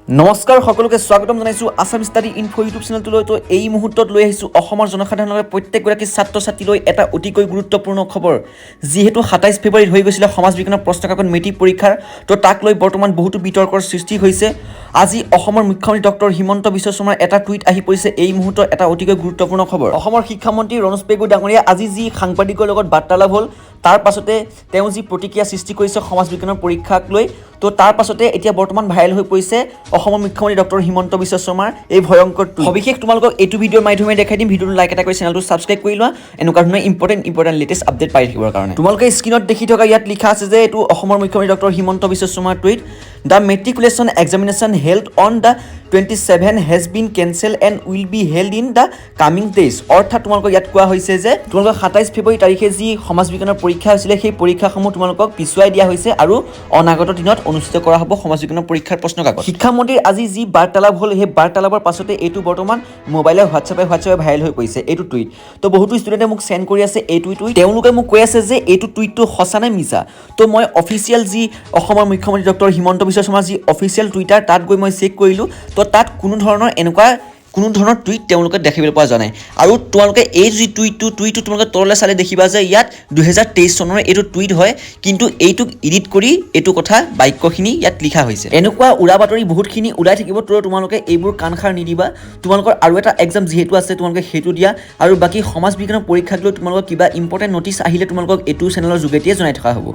নমস্কাৰ সকলোকে স্বাগতম জনাইছোঁ আছাম ষ্টাডি ইনফো ইউটিউব চেনেলটোলৈ। তো এই মুহূৰ্তত লৈ আহিছোঁ অসমৰ জনসাধাৰণৰ প্ৰত্যেকগৰাকী ছাত্ৰ ছাত্ৰীলৈ এটা অতিকৈ গুৰুত্বপূৰ্ণ খবৰ। যিহেতু ২৭ ফেব্ৰুৱাৰীত হৈ গৈছিলে সমাজ বিজ্ঞানৰ প্ৰশ্নকাকত মেট্ৰিক পৰীক্ষাৰ, তো তাক লৈ বৰ্তমান বহুতো বিতৰ্কৰ সৃষ্টি হৈছে। আজি অসমৰ মুখ্যমন্ত্ৰী ডক্টৰ হিমন্ত বিশ্ব শৰ্মাৰ এটা টুইট আহি পৰিছে এই মুহূৰ্তত এটা অতিকৈ গুৰুত্বপূৰ্ণ খবৰ। অসমৰ শিক্ষামন্ত্ৰী ৰণোজ পেগু ডাঙৰীয়া আজি যি সাংবাদিকৰ লগত বাৰ্তালাপ হ'ল, তাৰ পাছতে তেওঁ যি প্ৰতিক্ৰিয়া সৃষ্টি কৰিছে সমাজ বিজ্ঞানৰ পৰীক্ষাক লৈ, তো তাৰ পাছতে এতিয়া বৰ্তমান ভাইৰেল হৈ পৰিছে অসমৰ মুখ্যমন্ত্ৰী ডক্টৰ হিমন্ত বিশ্ব শৰ্মাৰ এই ভয়ংকৰ টুইট। সবিশেষ তোমালোকক এইটো ভিডিঅ'ৰ মাধ্যমে দেখাই দিম। ভিডিঅ'টো লাইক এটা কৰি চেনেলটো ছাবস্ক্ৰাইব কৰি লোৱা এনেকুৱা ধৰণৰ ইম্পৰ্টেণ্ট লেটেষ্ট আপডেট পাই থাকিবৰ কাৰণে। তোমালোকে স্ক্ৰীণত দেখি থকা ইয়াত লিখা আছে যে এইটো অসমৰ মুখ্যমন্ত্ৰী ডক্টৰ হিমন্ত বিশ্ব শৰ্মাৰ tweet. The matriculation examination held on the 27 has been cancel and will be held in the coming days. অৰ্থাৎ তোমালোকক ইয়াত কোৱা হৈছে যে তোমালোকৰ ২৭ ফেব্ৰুৱাৰী তাৰিখে যি সমাজ বিজ্ঞানৰ পৰীক্ষা হৈছিলে সেই পৰীক্ষাসমূহ তোমালোকক পিছুৱাই দিয়া হৈছে আৰু অনাগত দিনত অনুষ্ঠিত কৰা হ'ব সমাজ বিজ্ঞানৰ পৰীক্ষাৰ প্ৰশ্নকাকত। শিক্ষামন্ত্ৰীৰ আজি যি বাৰ্তালাপ হ'ল, সেই বাৰ্তালাপৰ পাছতে এইটো বৰ্তমান মোবাইলে হোৱাটছএপে ভাইৰেল হৈ পৰিছে এইটো টুইট। তো বহুতো ষ্টুডেণ্টে মোক চেণ্ড কৰি আছে এইটো টুইট। তেওঁলোকে মোক কৈ আছে যে এইটো টুইটটো সঁচা নে মিছা। তো মই অফিচিয়েল যি অসমৰ মুখ্যমন্ত্ৰী ডক্টৰ হিমন্ত বিশ্ব শৰ্মাৰ যি অফিচিয়েল টুইটাৰ, তাত গৈ মই চেক কৰিলোঁ। তো তাত কোনো ধৰণৰ টুইট তেওঁলোকে দেখিবলৈ পোৱা যোৱা নাই। আৰু তোমালোকে এই যি টুইটটো তোমালোকে তললৈ চালে দেখিবা যে ইয়াত 2023 চনৰ এইটো টুইট হয়, কিন্তু এইটোক এডিট কৰি এইটো কথা বাক্যখিনি ইয়াত লিখা হৈছে। এনেকুৱা উৰা বাতৰি বহুতখিনি ওলাই থাকিব, তো তোমালোকে এইবোৰ কাণসাৰ নিদিবা। তোমালোকৰ আৰু এটা এক্সাম যিহেতু আছে তোমালোকে সেইটো দিয়া। আৰু বাকী সমাজ বিজ্ঞানৰ পৰীক্ষাক লৈ তোমালোকৰ কিবা ইম্পৰ্টেণ্ট ন'টিছ আহিলে তোমালোকক এইটো চেনেলৰ যোগেদিয়ে জনাই থকা হ'ব।